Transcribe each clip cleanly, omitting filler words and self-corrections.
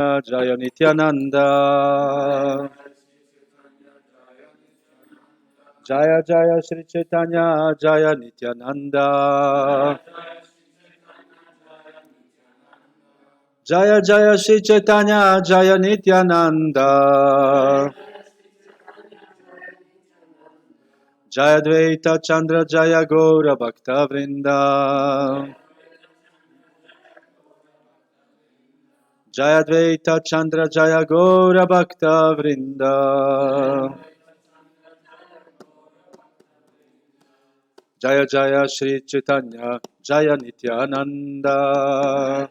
Jaya Nityananda. Jaya Jaya Sri Chaitanya Jaya Nityananda. Jaya Jaya Sri Chaitanya Jaya Nityananda. Jaya Dvaita Chandra Jaya Gaura Bhakta Vrinda. Jaya Dvaita Chandra Jaya Gaura Bhakta Vrinda. Jaya Jaya Sri Chaitanya Jaya Nityananda.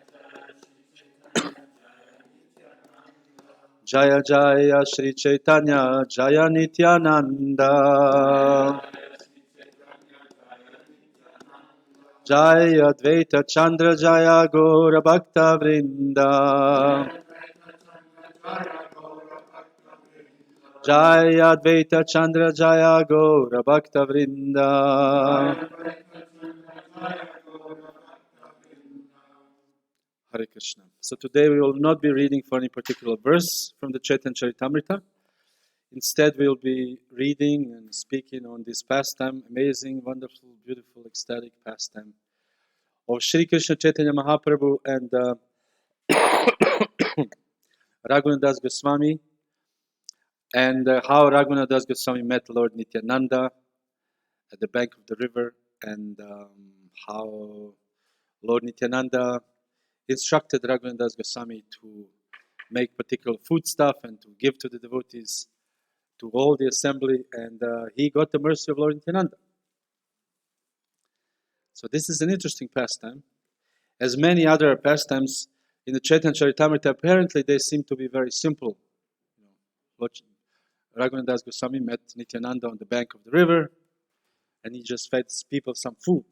Jaya Jaya Sri Chaitanya Jaya Nityananda. Jaya Advaita Chandra Jaya Gaura Bhakta Vrinda. Jaya Advaita Chandra Jaya Gaura Bhakta Vrinda. Hare Krishna. So today we will not be reading for any particular verse from the Chaitanya Charitamrita. Instead, we'll be reading and speaking on this pastime, amazing, wonderful, beautiful, ecstatic pastime of Sri Krishna Chaitanya Mahaprabhu and Raghunath Das Goswami, and how Raghunath Das Goswami met Lord Nityananda at the bank of the river, and how Lord Nityananda instructed Raghunath Das Goswami to make particular food stuff and to give to the devotees, to all the assembly, and he got the mercy of Lord Nityananda. So this is an interesting pastime. As many other pastimes in the Chaitanya Charitamrita, apparently they seem to be very simple. Lord Raghunath Das Goswami met Nityananda on the bank of the river, and he just fed people some food.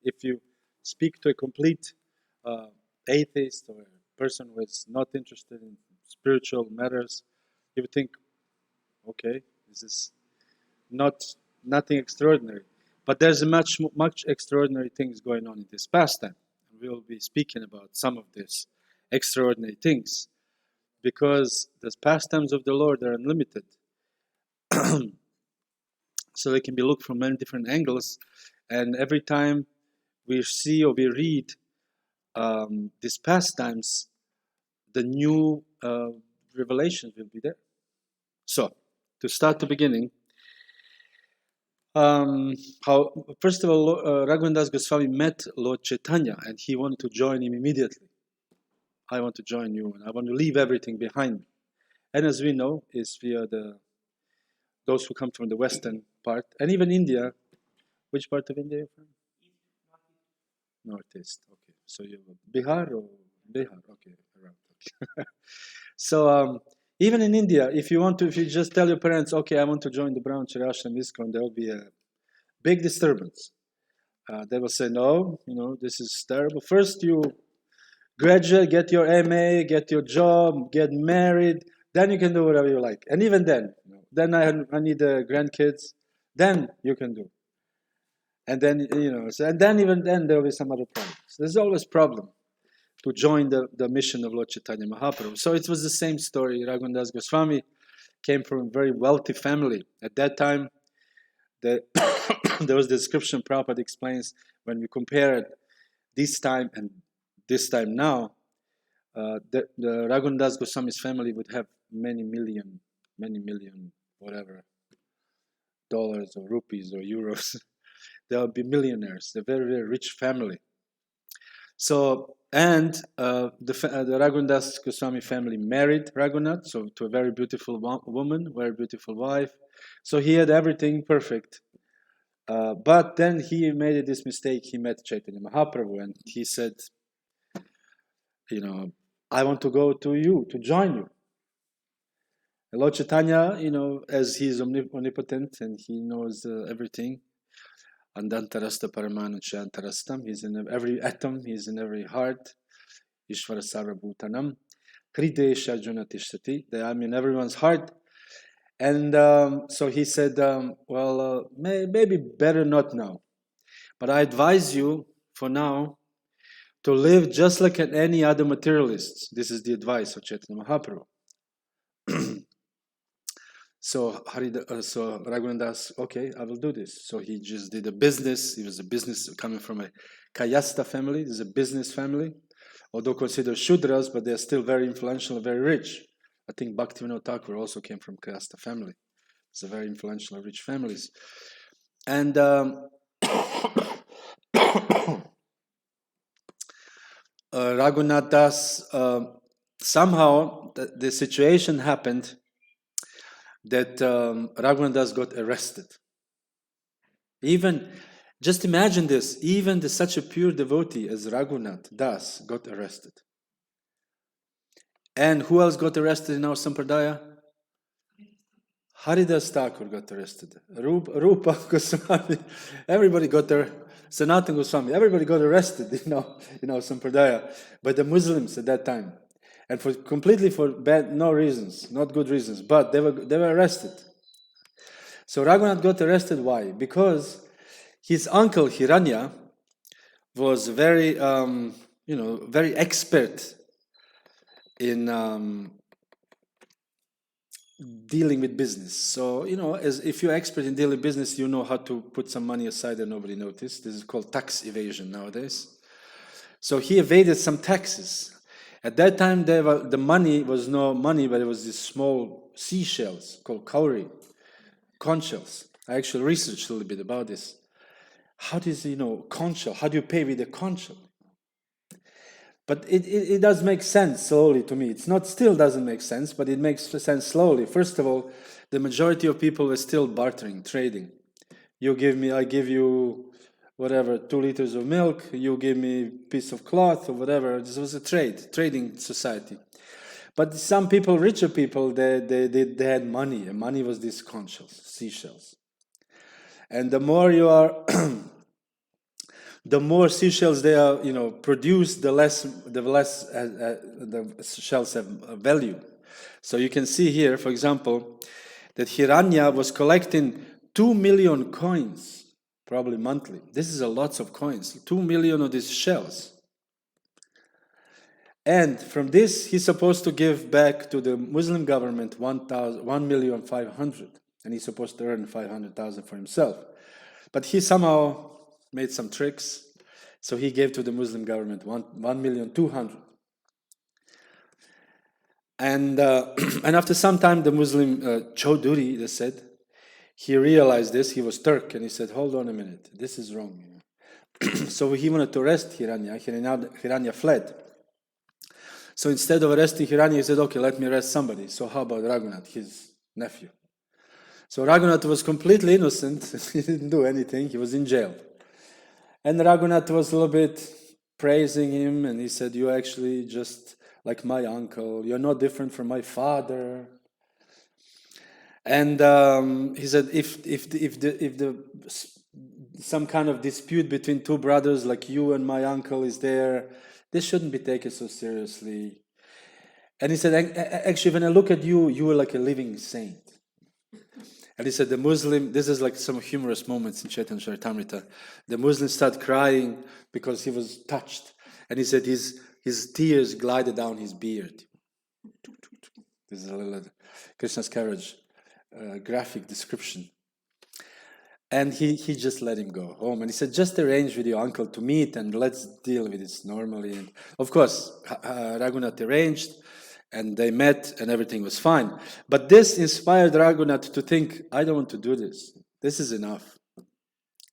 If you speak to a complete atheist or a person who is not interested in spiritual matters, you would think, okay, this is nothing extraordinary. But there's much extraordinary things going on in this pastime. And we will be speaking about some of these extraordinary things, because the pastimes of the Lord are unlimited. So they can be looked from many different angles. And every time we see or we read these pastimes, the new revelations will be there. So, to start the beginning, first of all, Raghunath Das Goswami met Lord Chaitanya, and he wanted to join him immediately. I want to join you, and I want to leave everything behind me. And as we know, is via those who come from the western part, and even India. Which part of India are you from? Northeast. Okay, so you Bihar or Bihar? Okay, around. Okay. So even in India, if you just tell your parents, okay, I want to join the Brahmachari Ashram ISKCON, there will be a big disturbance. They will say, no, this is terrible. First you graduate, get your MA, get your job, get married, then you can do whatever you like. And even then, then I need grandkids, then you can do. And then, and then even then there will be some other problems. There's always problem to join the mission of Lord Chaitanya Mahaprabhu. So it was the same story. Raghunath Das Goswami came from a very wealthy family. At that time, there was the description Prabhupada explains, when we compare it this time and this time now, the Raghunath Das Goswami's family would have many million, whatever, dollars or rupees or euros. They would be millionaires. They're very, very rich family. So, and the Raghunath Das Goswami family married Raghunath, so to a very beautiful woman, very beautiful wife. So he had everything perfect. But then he made this mistake. He met Chaitanya Mahaprabhu, and he said, I want to go to you, to join you. And Lord Chaitanya, as he is omnipotent and he knows everything, Andantarasta Paramana Chantarastam, he's in every atom, he's in every heart. Ishvara Sarvabhutanam. Hridesha Junatishati. I'm in everyone's heart. And so he said, maybe better not now. But I advise you, for now, to live just like any other materialist. This is the advice of Chaitanya Mahaprabhu. So Raghunath Das, okay, I will do this. So he just did a business. He was a business coming from a Kayasta family. This is a business family, although considered Shudras, but they're still very influential and very rich. I think Bhaktivinoda Thakur also came from Kayasta family. It's a very influential, rich families. And Raghunath Das, somehow the situation happened that Raghunath Das got arrested. Even, just imagine this, even such a pure devotee as Raghunath Das got arrested. And who else got arrested in our Sampradaya? Haridas Thakur got arrested. Rupa Goswami, everybody got there. Sanatana Goswami, everybody got arrested, in our Sampradaya, by the Muslims at that time. And completely for no reasons, not good reasons, but they were arrested. So Raghunath got arrested. Why? Because his uncle Hiranya was very, very expert in dealing with business. So, as if you're expert in dealing with business, you know how to put some money aside and nobody noticed. This is called tax evasion nowadays. So he evaded some taxes. At that time, the money was no money, but it was these small seashells called kauri, conch shells. I actually researched a little bit about this. How does, conch shell? How do you pay with a conch shell? But it does make sense slowly to me. Still doesn't make sense, but it makes sense slowly. First of all, the majority of people were still bartering, trading. You give me, I give you whatever, 2 liters of milk, you give me a piece of cloth or whatever. This was a trading society. But some people, richer people, they had money, and money was these conch shells, seashells. And the more you are, the more seashells they are, produced, the less the shells have value. So you can see here, for example, that Hiranya was collecting 2 million coins, probably monthly. This is a lot of coins, 2 million of these shells. And from this, he's supposed to give back to the Muslim government 1,500,000, and he's supposed to earn 500,000 for himself. But he somehow made some tricks, so he gave to the Muslim government 1,200,000. And after some time, the Muslim Chaudhuri, they said, he realized this. He was Turk, and he said, "Hold on a minute, this is wrong." So he wanted to arrest Hiranya. Hiranya fled. So instead of arresting Hiranya, he said, "Okay, let me arrest somebody." So how about Raghunath, his nephew? So Raghunath was completely innocent. He didn't do anything. He was in jail. And Raghunath was a little bit praising him, and he said, "You're actually just like my uncle. You're not different from my father." And he said, if some kind of dispute between two brothers like you and my uncle is there, this shouldn't be taken so seriously. And he said, actually, when I look at you, you are like a living saint. And he said, the Muslim, this is like some humorous moments in Chaitanya Charitamrita. The Muslim started crying because he was touched. And he said his tears glided down his beard. This is a little Krishna's carriage. Graphic description. And he just let him go home. And he said, just arrange with your uncle to meet and let's deal with this normally. And of course, Raghunath arranged and they met and everything was fine. But this inspired Raghunath to think, I don't want to do this. This is enough.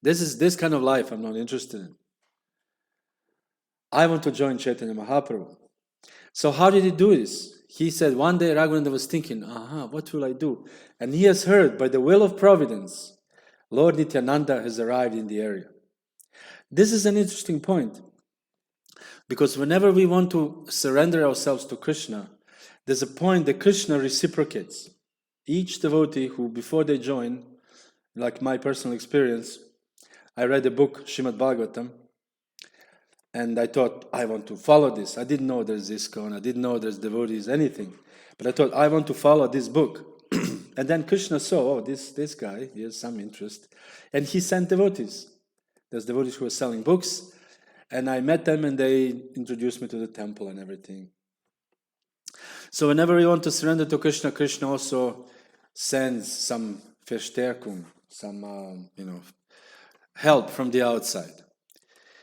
This kind of life I'm not interested in. I want to join Chaitanya Mahaprabhu. So how did he do this? He said one day Raghunath was thinking, what will I do? And he has heard, by the will of providence, Lord Nityananda has arrived in the area. This is an interesting point. Because whenever we want to surrender ourselves to Krishna, there's a point that Krishna reciprocates. Each devotee who, before they join, like my personal experience, I read a book, Srimad Bhagavatam, and I thought, I want to follow this. I didn't know there's ISKCON, I didn't know there's devotees, anything. But I thought, I want to follow this book. And then Krishna saw, this guy, he has some interest. And he sent devotees. There's devotees who are selling books. And I met them and they introduced me to the temple and everything. So whenever we want to surrender to Krishna, Krishna also sends some Verstärkung, some help from the outside.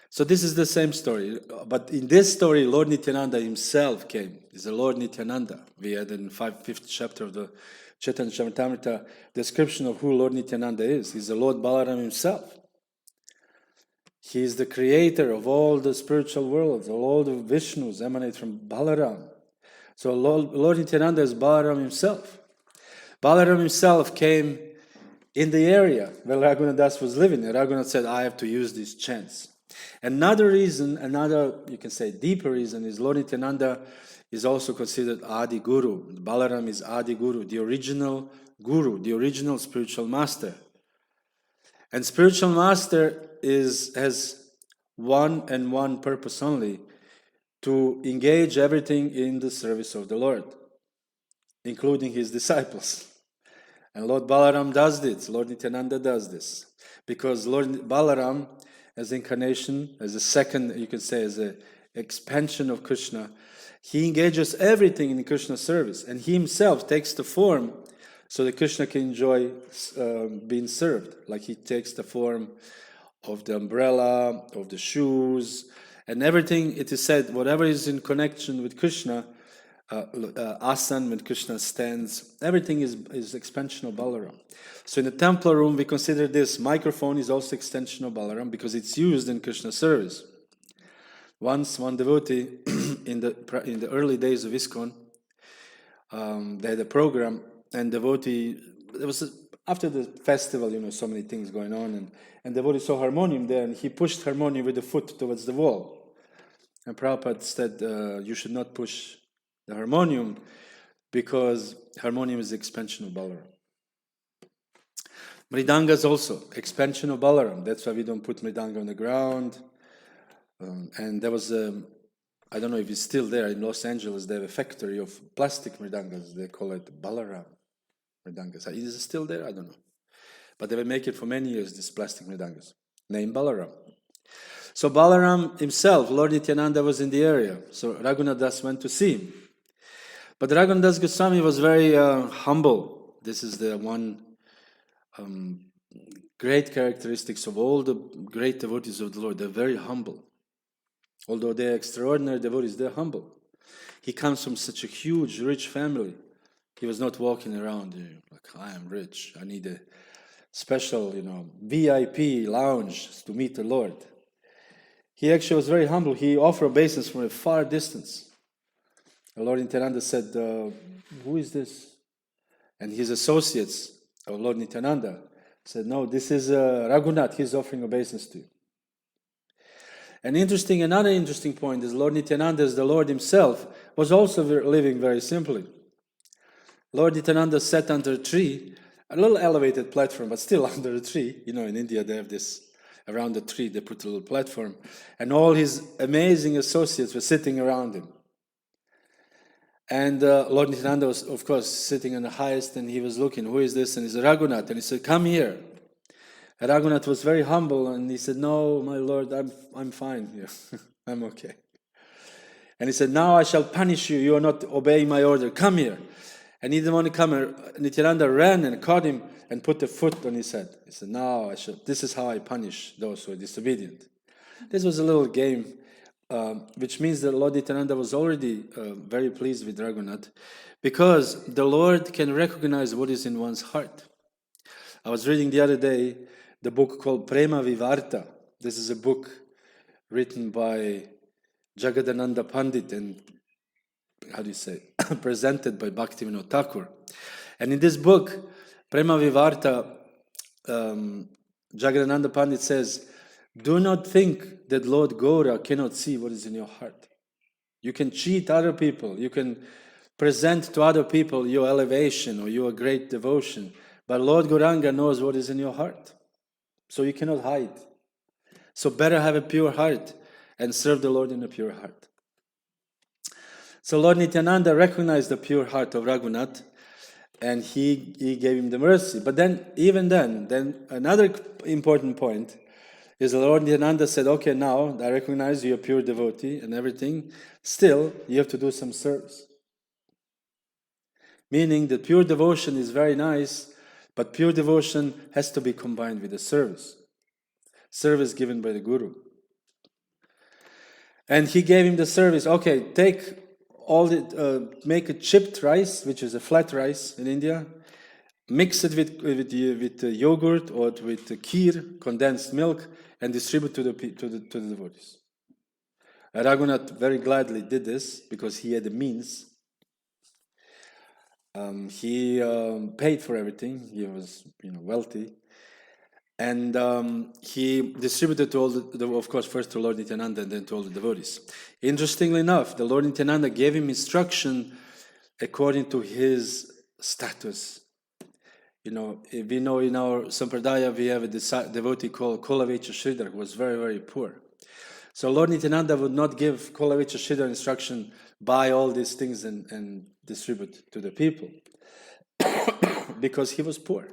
So this is the same story. But in this story, Lord Nityananda himself came. He's the Lord Nityananda. We had in 5th chapter of the Chaitanya Charitamrita description of who Lord Nityananda is. He's the Lord Balaram himself. He is the creator of all the spiritual worlds. All the Vishnus emanate from Balaram. So Lord Nityananda is Balaram himself. Balaram himself came in the area where Raghunath Das was living. And Raghunath said, I have to use this chance. Another reason, you can say deeper reason, is Lord Nityananda is also considered Adi Guru. Balaram is Adi Guru, the original Guru, the original spiritual master. And spiritual master has one purpose only, to engage everything in the service of the Lord, including his disciples. And Lord Balaram does this, Lord Nityananda does this. Because Lord Balaram, as incarnation, as a second, you can say, as an expansion of Krishna, he engages everything in Krishna's service. And he himself takes the form so that Krishna can enjoy being served. Like he takes the form of the umbrella, of the shoes, and everything, it is said, whatever is in connection with Krishna, asan, when Krishna stands, everything is expansion of Balaram. So in the temple room, we consider this microphone is also extension of Balaram because it's used in Krishna service. Once one devotee, in the early days of ISKCON, they had a program, and devotee, after the festival, so many things going on, and devotee saw harmonium there, and he pushed harmonium with the foot towards the wall. And Prabhupada said, you should not push the harmonium because harmonium is the expansion of Balaram. Mridanga is also expansion of Balaram. That's why we don't put Mridanga on the ground. And there was I don't know if it's still there, in Los Angeles, they have a factory of plastic Mridangas. They call it Balaram Mridangas. Is it still there? I don't know. But they will make it for many years, these plastic Mridangas, named Balaram. So Balaram himself, Lord Nityananda, was in the area. So Raghunath Das went to see him. But Raghunath Das Goswami was very humble. This is the one great characteristics of all the great devotees of the Lord. They're very humble. Although they're extraordinary devotees, they're humble. He comes from such a huge, rich family. He was not walking around like, I am rich. I need a special, VIP lounge to meet the Lord. He actually was very humble. He offered obeisance from a far distance. The Lord Nityananda said, who is this? And his associates of Lord Nityananda said, no, this is Raghunath. He's offering obeisance to you. And another interesting point is Lord Nityananda, as the Lord himself, was also living very simply. Lord Nityananda sat under a tree, a little elevated platform, but still under a tree. In India they have this, around the tree they put a little platform, and all his amazing associates were sitting around him. And Lord Nityananda was, of course, sitting on the highest, and he was looking, who is this? And he said, Raghunath. And he said, come here. And Raghunath was very humble, and he said, no, my Lord, I'm fine here. I'm okay. And he said, now I shall punish you. You are not obeying my order. Come here. And he didn't want to come here. Nityananda ran and caught him and put a foot on his head. He said, now this is how I punish those who are disobedient. This was a little game, which means that Lord Nityananda was already very pleased with Raghunath, because the Lord can recognize what is in one's heart. I was reading the other day the book called Prema Vivarta. This is a book written by Jagadananda Pandit and, presented by Bhaktivinoda Thakur. And in this book, Prema Vivarta, Jagadananda Pandit says, do not think that Lord Gaura cannot see what is in your heart. You can cheat other people. You can present to other people your elevation or your great devotion. But Lord Gauranga knows what is in your heart. So you cannot hide. So better have a pure heart and serve the Lord in a pure heart. So Lord Nityananda recognized the pure heart of Raghunath, and he gave him the mercy. But then, even then another important point is the Lord Nityananda said, okay, now I recognize you're a pure devotee and everything. Still, you have to do some service. Meaning that pure devotion is very nice, but pure devotion has to be combined with the service. Service given by the Guru. And he gave him the service. Okay, take all the, make a chipped rice, which is a flat rice in India. Mix it with yogurt or with kheer, condensed milk, and distribute to the devotees. Raghunath very gladly did this because he had the means. He paid for everything. He was, wealthy, and he distributed to all of course, first to Lord Nityananda and then to all the devotees. Interestingly enough, the Lord Nityananda gave him instruction according to his status. We know in our Sampradaya we have a devotee called Kolavecha Sridhar who was very, very poor. So Lord Nityananda would not give Kolavecha Sridhar instruction, buy all these things and distribute to the people because he was poor.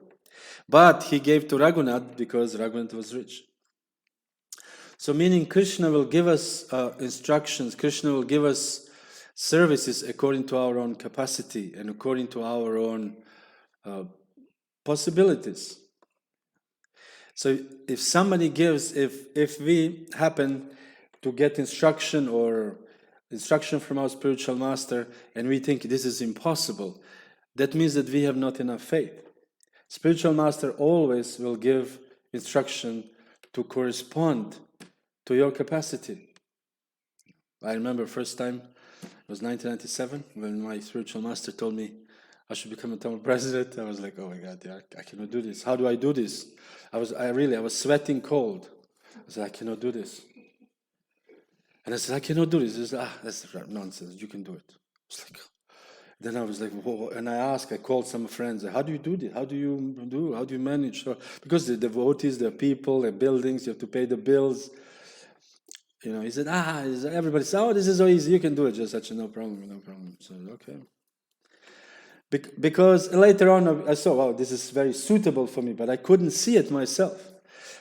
But he gave to Raghunath because Raghunath was rich. So meaning Krishna will give us instructions, Krishna will give us services according to our own capacity and according to our own possibilities. So if somebody gives, if we happen to get instruction from our spiritual master and we think this is impossible, that means that we have not enough faith. Spiritual master always will give instruction to correspond to your capacity. I remember first time, it was 1997, when my spiritual master told me I should become a Tamil president. I was like, oh my God, I cannot do this. How do I do this? I was sweating cold. I said, I cannot do this. And I said, I cannot do this. He said, that's nonsense. You can do it. Then I was like, whoa. And I called some friends, how do you do this? How do you manage? Because the devotees, the people, the buildings, you have to pay the bills. He said, everybody said, oh, this is so easy. You can do it. Just such no problem. So, okay. Because later on I saw, wow, this is very suitable for me, but I couldn't see it myself.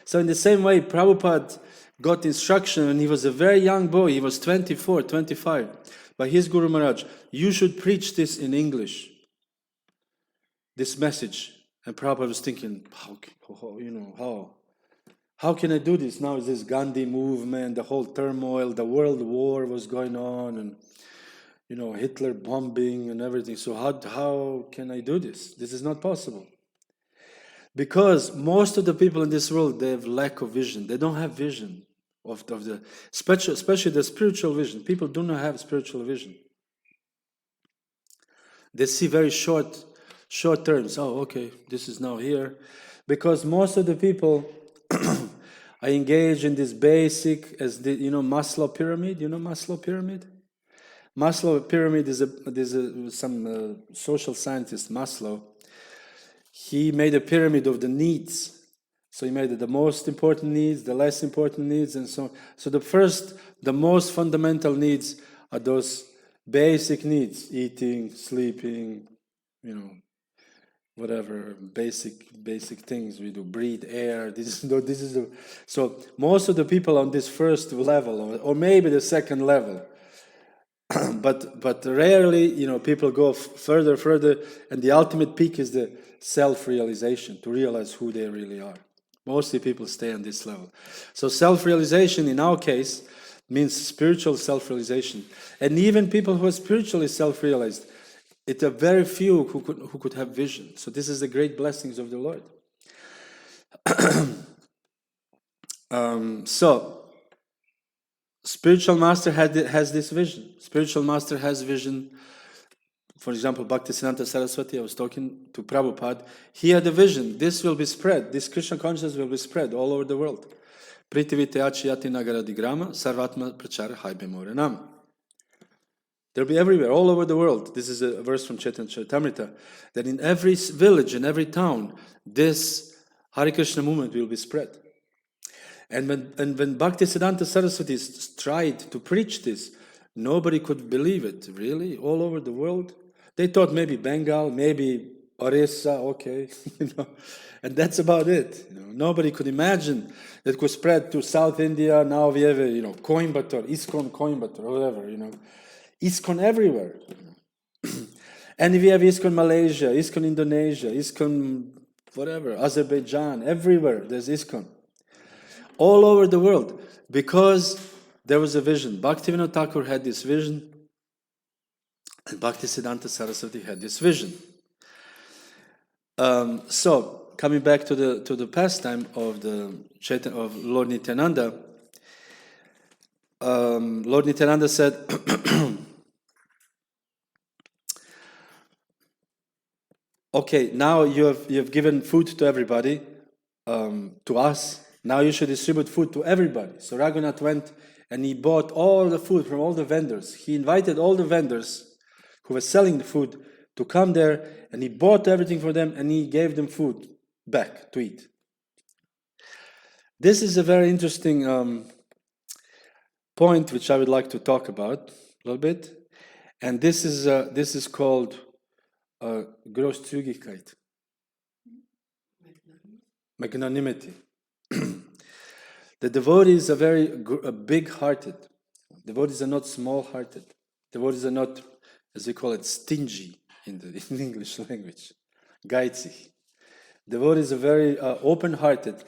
So in the same way, Prabhupada got instruction when he was a very young boy. He was 24, 25. By his Guru Maharaj, you should preach this in English, this message. And Prabhupada was thinking, how can I do this? Now is this Gandhi movement, the whole turmoil, the world war was going on, and Hitler bombing and everything. So how can I do this? This is not possible. Because most of the people in this world, they have lack of vision. They don't have vision of the, especially the spiritual vision. People do not have spiritual vision. They see very short terms. Oh, okay, this is now here. Because most of the people are engaged in this basic, Maslow pyramid. You know Maslow pyramid? Maslow pyramid is some social scientist, Maslow. He made a pyramid of the needs. So he made the most important needs, the less important needs, and so on. So the most fundamental needs are those basic needs: eating, sleeping, whatever basic things we do, breathe air. So most of the people on this first level, or maybe the second level. But rarely, people go further, and the ultimate peak is the self-realization, to realize who they really are. Mostly people stay on this level. So self-realization, in our case, means spiritual self-realization. And even people who are spiritually self-realized, it are very few who could have vision. So this is the great blessings of the Lord. Spiritual master has this vision. Spiritual master has vision. For example, Bhaktisiddhanta Saraswati, I was talking to Prabhupada. He had a vision. This will be spread. This Krishna consciousness will be spread all over the world. Prithivite achiyati nagara digrama sarvatma prachara haibe moranam. They'll be everywhere, all over the world. This is a verse from Chaitanya Charitamrita. That in every village, in every town, this Hare Krishna movement will be spread. And when Bhaktisiddhanta Saraswati tried to preach this, nobody could believe it. Really? All over the world? They thought maybe Bengal, maybe Orissa, okay, and that's about it. Nobody could imagine that it could spread to South India. Now we have, Coimbatore, ISKCON Coimbatore, whatever, ISKCON everywhere. And we have ISKCON Malaysia, ISKCON Indonesia, ISKCON whatever, Azerbaijan, everywhere there's ISKCON. All over the world, because there was a vision. Bhaktivinoda Thakur had this vision, and Bhaktisiddhanta Saraswati had this vision. So, coming back to the pastime of of Lord Nityananda, Lord Nityananda said, okay, now you have given food to everybody, to us. Now you should distribute food to everybody. So Raghunath went and he bought all the food from all the vendors. He invited all the vendors who were selling the food to come there, and he bought everything for them and he gave them food back to eat. This is a very interesting point which I would like to talk about a little bit. And this is called Großzügigkeit, magnanimity. The devotees are very big-hearted. Devotees are not small-hearted. Devotees are not, as we call it, stingy in English language, geizig. Devotees are very open-hearted.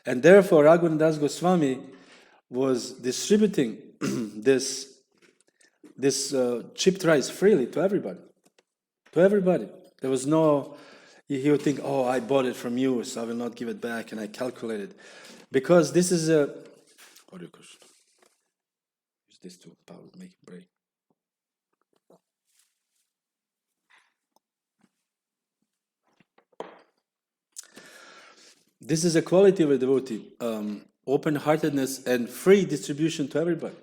And therefore, Raghunath Das Goswami was distributing this chipped rice freely to everybody. To everybody. There was no, he would think, oh, I bought it from you, so I will not give it back, and I calculated. Because this is a, use this to make it break. This is a quality of a devotee, open-heartedness and free distribution to everybody.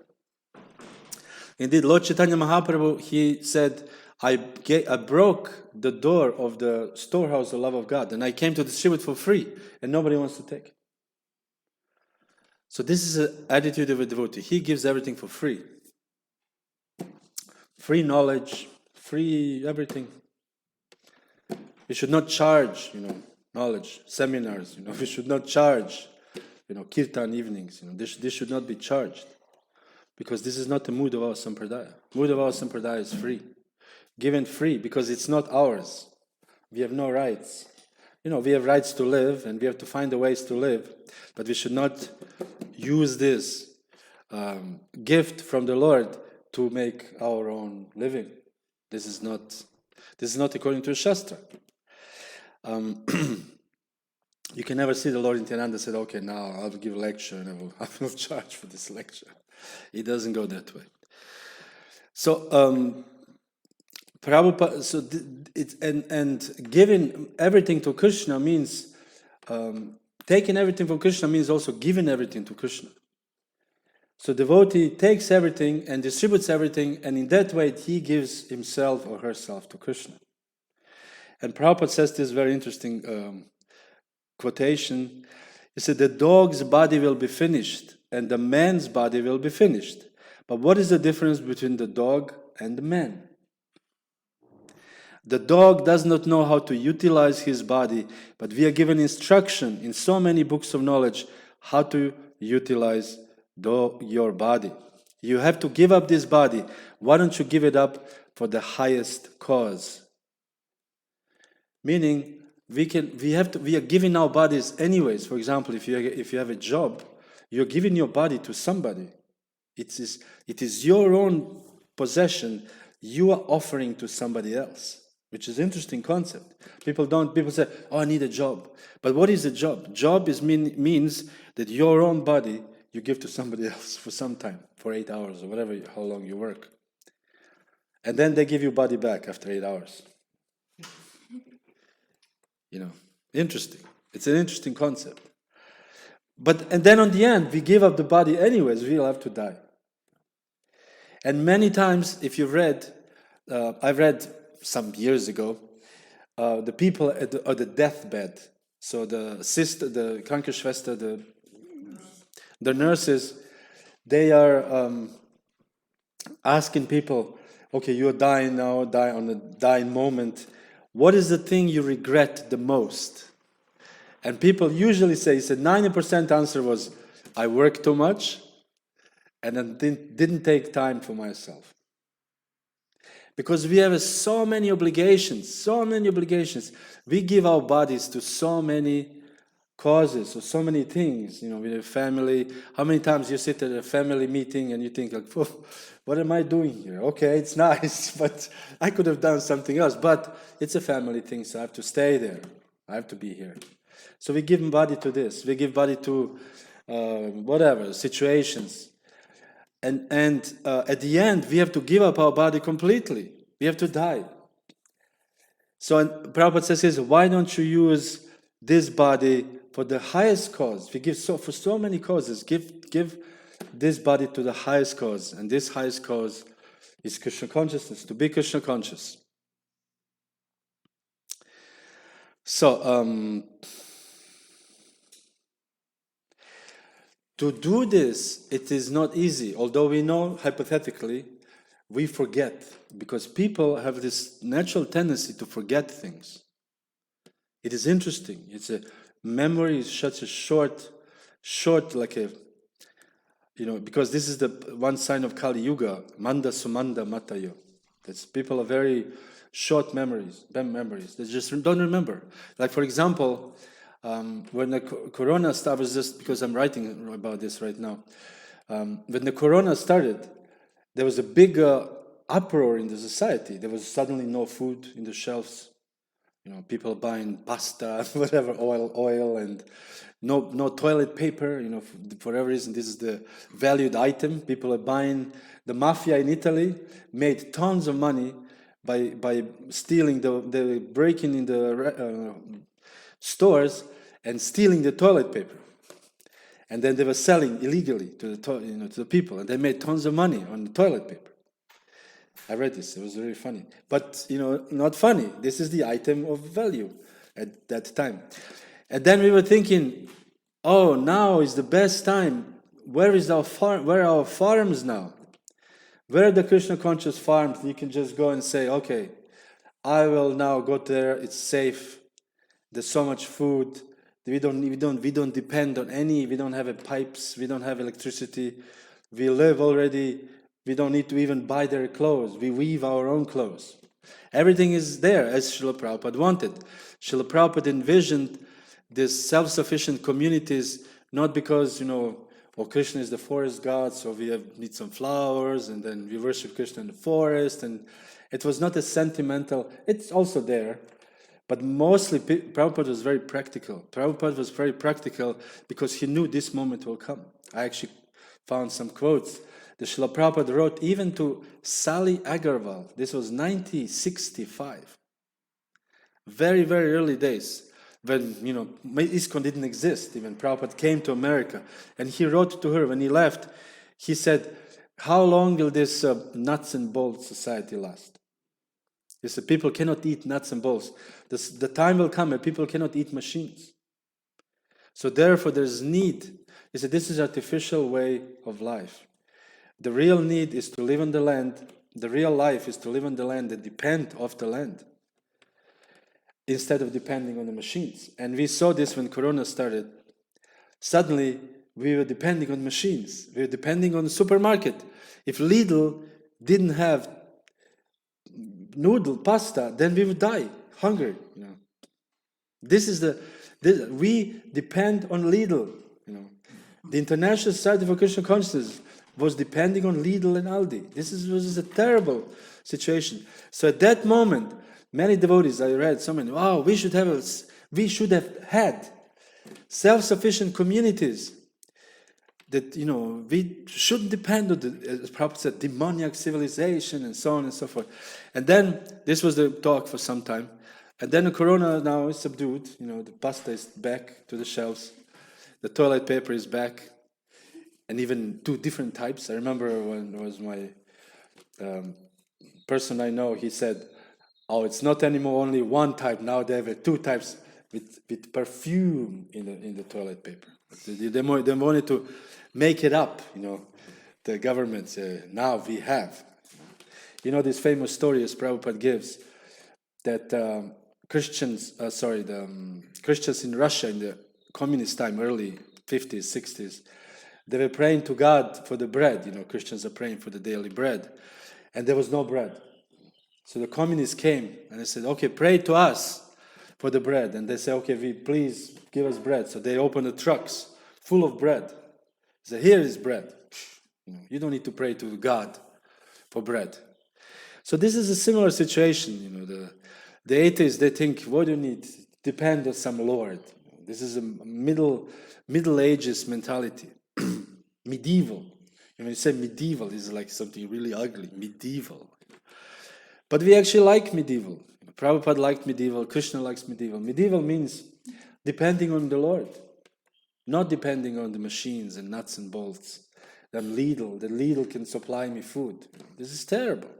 Indeed, Lord Chaitanya Mahaprabhu, he said, I broke the door of the storehouse of the love of God, and I came to distribute for free, and nobody wants to take. So this is an attitude of a devotee. He gives everything for free. Free knowledge, free everything. We should not charge, knowledge, seminars, we should not charge, kirtan evenings, this should not be charged. Because this is not the mood of our sampradaya. Mood of our sampradaya is free. Given free, because it's not ours. We have no rights. We have rights to live, and we have to find the ways to live, but we should not use this gift from the Lord to make our own living. This is not according to the Shastra. You can never see the Lord Nityananda said, okay, now I'll give a lecture and I will charge for this lecture. It doesn't go that way. So Prabhupada, and giving everything to Krishna means taking everything from Krishna means also giving everything to Krishna. So devotee takes everything and distributes everything, and in that way he gives himself or herself to Krishna. And Prabhupada says this very interesting quotation. He said, the dog's body will be finished and the man's body will be finished. But what is the difference between the dog and the man? The dog does not know how to utilize his body, but we are given instruction in so many books of knowledge how to utilize your body. You have to give up this body. Why don't you give it up for the highest cause? Meaning, we are giving our bodies anyways. For example, if you have a job, you're giving your body to somebody. It is your own possession you are offering to somebody else, which is an interesting concept. People say, oh, I need a job. But what is a job? Job means that your own body you give to somebody else for some time, for 8 hours or how long you work. And then they give you body back after 8 hours. Interesting. It's an interesting concept. And then on the end, we give up the body anyways, we'll have to die. And many times, if you've read, I've read some years ago, the people at the deathbed, so the sister, the Krankenschwester, the nurses, they are asking people, okay, you're dying now, die on the dying moment, what is the thing you regret the most? And people usually say, he said 90% answer was, I work too much and then didn't take time for myself. Because we have so many obligations. We give our bodies to so many causes or so many things, with a family. How many times you sit at a family meeting and you think, like, what am I doing here? Okay, it's nice, but I could have done something else. But it's a family thing, so I have to stay there. I have to be here. So we give body to this. We give body to whatever, situations. And at the end, we have to give up our body completely. We have to die. So Prabhupada says, why don't you use this body for the highest cause? We give for so many causes. Give this body to the highest cause. And this highest cause is Krishna consciousness, to be Krishna conscious. So, to do this, it is not easy. Although we know, hypothetically, we forget. Because people have this natural tendency to forget things. It is interesting. Memory is such a short, like a, because this is the one sign of Kali Yuga, Manda Sumanda Matayo. That's people are very short memories. They just don't remember. Like, for example, when the corona started, just because I'm writing about this right now, when the corona started, there was a big uproar in the society. There was suddenly no food in the shelves. People buying pasta, whatever, oil, and no toilet paper. For whatever reason, this is the valued item. People are buying. The mafia in Italy made tons of money by stealing the breaking in the stores and stealing the toilet paper, and then they were selling illegally to the people, and they made tons of money on the toilet paper. I read this. It was very funny. But, not funny. This is the item of value at that time. And then we were thinking, oh, now is the best time. Where are our farms now? Where are the Krishna conscious farms? You can just go and say, okay, I will now go there. It's safe. There's so much food. We don't depend on any. We don't have pipes. We don't have electricity. We live already. We don't need to even buy their clothes. We weave our own clothes. Everything is there, as Srila Prabhupada wanted. Srila Prabhupada envisioned these self-sufficient communities, not because, Krishna is the forest god, so we need some flowers, and then we worship Krishna in the forest. And it was not a sentimental, it's also there, but mostly Prabhupada was very practical. Prabhupada was very practical because he knew this moment will come. I actually found some quotes. The Srila Prabhupada wrote even to Sally Agarwal. This was 1965. Very, very early days. When, ISKCON didn't exist. Even Prabhupada came to America. And he wrote to her when he left. He said, how long will this nuts and bolts society last? He said, people cannot eat nuts and bolts. The time will come when people cannot eat machines. So therefore there's need. He said, this is artificial way of life. The real need is to live on the land. The real life is to live on the land and depend of the land instead of depending on the machines. And we saw this when Corona started. Suddenly, we were depending on machines. We were depending on the supermarket. If Lidl didn't have pasta, then we would die, hungry. We depend on Lidl. The International Society for Krishna Consciousness was depending on Lidl and Aldi. This was a terrible situation. So at that moment, many devotees, I read so many, wow, we should have had self-sufficient communities that, we shouldn't depend on as Prabhupada said, demoniac civilization and so on and so forth. And then, this was the talk for some time. And then the corona now is subdued. The pasta is back to the shelves. The toilet paper is back. And even two different types. I remember when it was my person I know, he said, oh, it's not anymore only one type. Now they have two types with perfume in the toilet paper. They wanted to make it up, the government. Now we have. This famous story as Prabhupada gives. that Christians in Russia in the communist time, early 50s, 60s, they were praying to God for the bread. Christians are praying for the daily bread. And there was no bread. So the communists came and they said, okay, pray to us for the bread. And they said, okay, please give us bread. So they opened the trucks full of bread. They said, here is bread. You don't need to pray to God for bread. So this is a similar situation. The atheists, they think, what do you need? Depend on some Lord. This is a Middle Ages mentality. Medieval. When you say medieval, it's like something really ugly. Medieval. But we actually like medieval. Prabhupada liked medieval. Krishna likes medieval. Medieval means depending on the Lord, not depending on the machines and nuts and bolts. The Lidl can supply me food. This is terrible.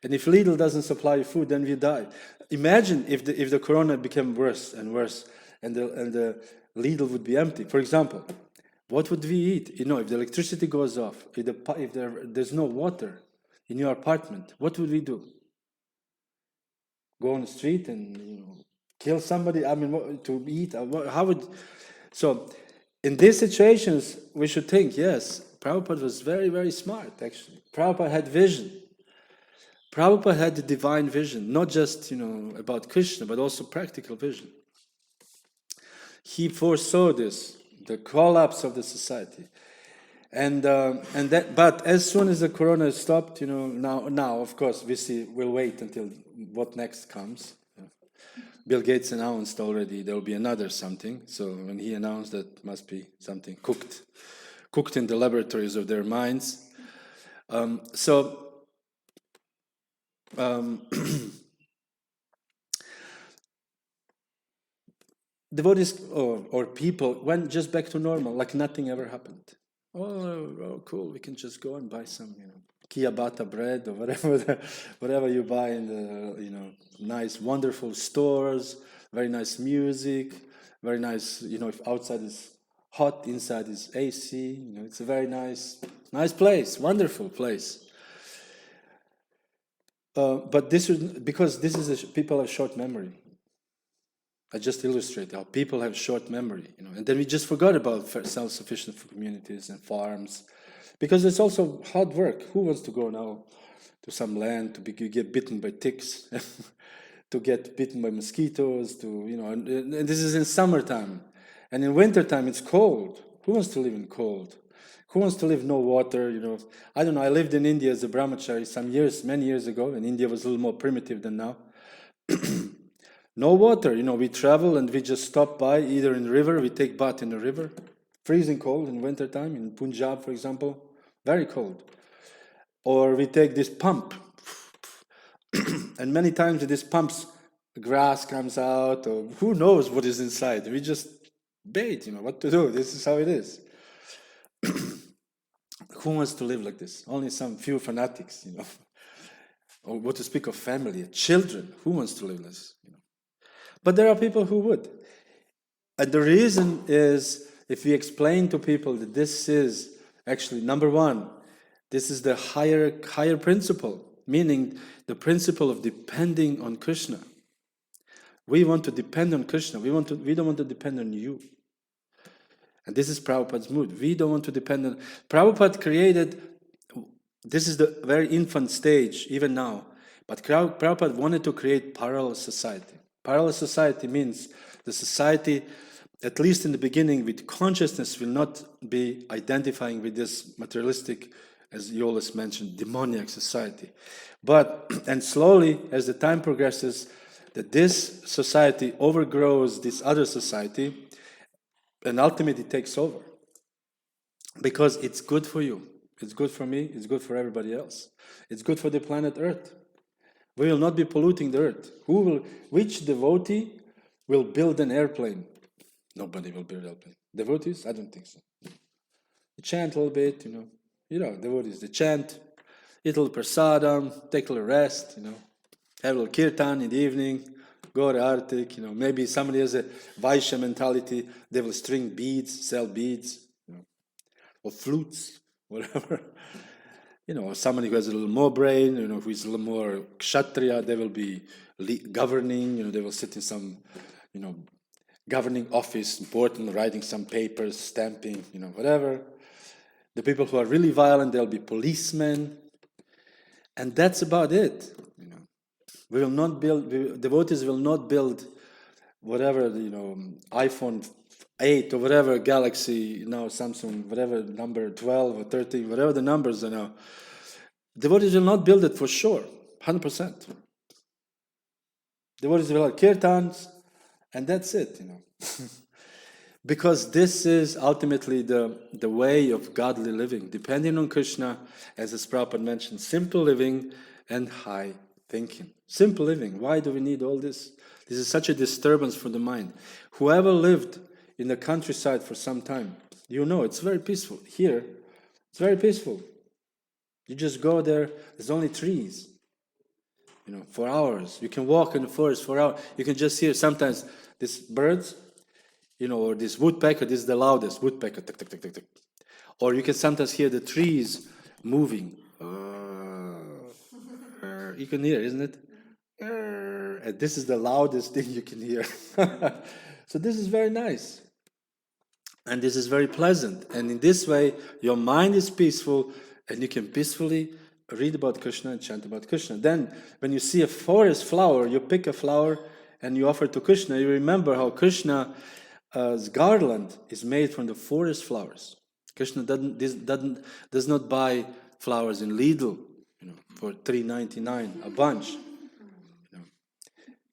And if Lidl doesn't supply you food, then we die. Imagine if the corona became worse and worse, and the Lidl would be empty. For example, what would we eat? If the electricity goes off, if there's no water in your apartment, what would we do? Go on the street and kill somebody? I mean, to eat? How would? So, in these situations, we should think, yes, Prabhupada was very, very smart, actually. Prabhupada had vision. Prabhupada had the divine vision, not just, about Krishna, but also practical vision. He foresaw this, the collapse of the society. But as soon as the corona stopped, now of course we'll wait until what next comes. Bill Gates announced already there will be another something. So when he announced that must be something cooked in the laboratories of their minds. Devotees or people went just back to normal, like nothing ever happened. Oh, cool! We can just go and buy some, Ciabatta bread or whatever you buy in the, nice, wonderful stores. Very nice music. Very nice, if outside is hot, inside is AC. It's a very nice place, wonderful place. But because people have short memory. I just illustrate how people have short memory, and then we just forgot about self-sufficient communities and farms, because it's also hard work. Who wants to go now to some land to get bitten by ticks, to get bitten by mosquitoes, and this is in summertime, and in wintertime it's cold. Who wants to live in cold? Who wants to live no water? I don't know. I lived in India as a brahmachari many years ago, and India was a little more primitive than now. No water, we travel and we just stop by either in the river, we take bath in the river, freezing cold in wintertime, in Punjab, for example, very cold. Or we take this pump, and many times with these pumps, grass comes out, or who knows what is inside. We just bathe, what to do. This is how it is. Who wants to live like this? Only some few fanatics, Or what to speak of family, children. Who wants to live like this? But there are people who would. And the reason is, if we explain to people that this is actually, number one, this is the higher principle, meaning the principle of depending on Krishna. We want to depend on Krishna. We don't want to depend on you. And this is Prabhupada's mood. We don't want to depend on... Prabhupada created... This is the very infant stage, even now. But Prabhupada wanted to create parallel society. Parallel society means the society, at least in the beginning, with consciousness will not be identifying with this materialistic, as you always mentioned, demoniac society. And slowly, as the time progresses, that this society overgrows this other society, and ultimately takes over. Because it's good for you. It's good for me. It's good for everybody else. It's good for the planet Earth. We will not be polluting the earth. Which devotee will build an airplane? Nobody will build an airplane. Devotees? I don't think so. They chant a little bit, devotees. They chant, eat a little prasadam, take a little rest, have a little kirtan in the evening, go to Arctic, maybe somebody has a Vaishya mentality, they will string beads, sell beads, or flutes, whatever. somebody who has a little more brain, who is a little more kshatriya, they will be governing, they will sit in some, governing office, important, writing some papers, stamping, whatever. The people who are really violent, they'll be policemen. And that's about it. We will not build, devotees will not build whatever, iPhone 8 or whatever Galaxy, Samsung, whatever number 12 or 13, whatever the numbers are now. Devotees will not build it for sure, 100%. Devotees will have kirtans, and that's it, Because this is ultimately the way of godly living, depending on Krishna, as Prabhupada mentioned, simple living and high thinking. Simple living. Why do we need all this? This is such a disturbance for the mind. Whoever lived in the countryside for some time, it's very peaceful. Here, it's very peaceful. You just go there, there's only trees, for hours. You can walk in the forest for hours. You can just hear sometimes these birds, or this woodpecker, this is the loudest, woodpecker, tick, tick, tick, tick, tick. Or you can sometimes hear the trees moving. You can hear, isn't it? And this is the loudest thing you can hear. So this is very nice. And this is very pleasant. And in this way, your mind is peaceful, and you can peacefully read about Krishna and chant about Krishna. Then, when you see a forest flower, you pick a flower and you offer to Krishna. You remember how Krishna's garland is made from the forest flowers. Krishna does not buy flowers in Lidl, for $3.99 a bunch.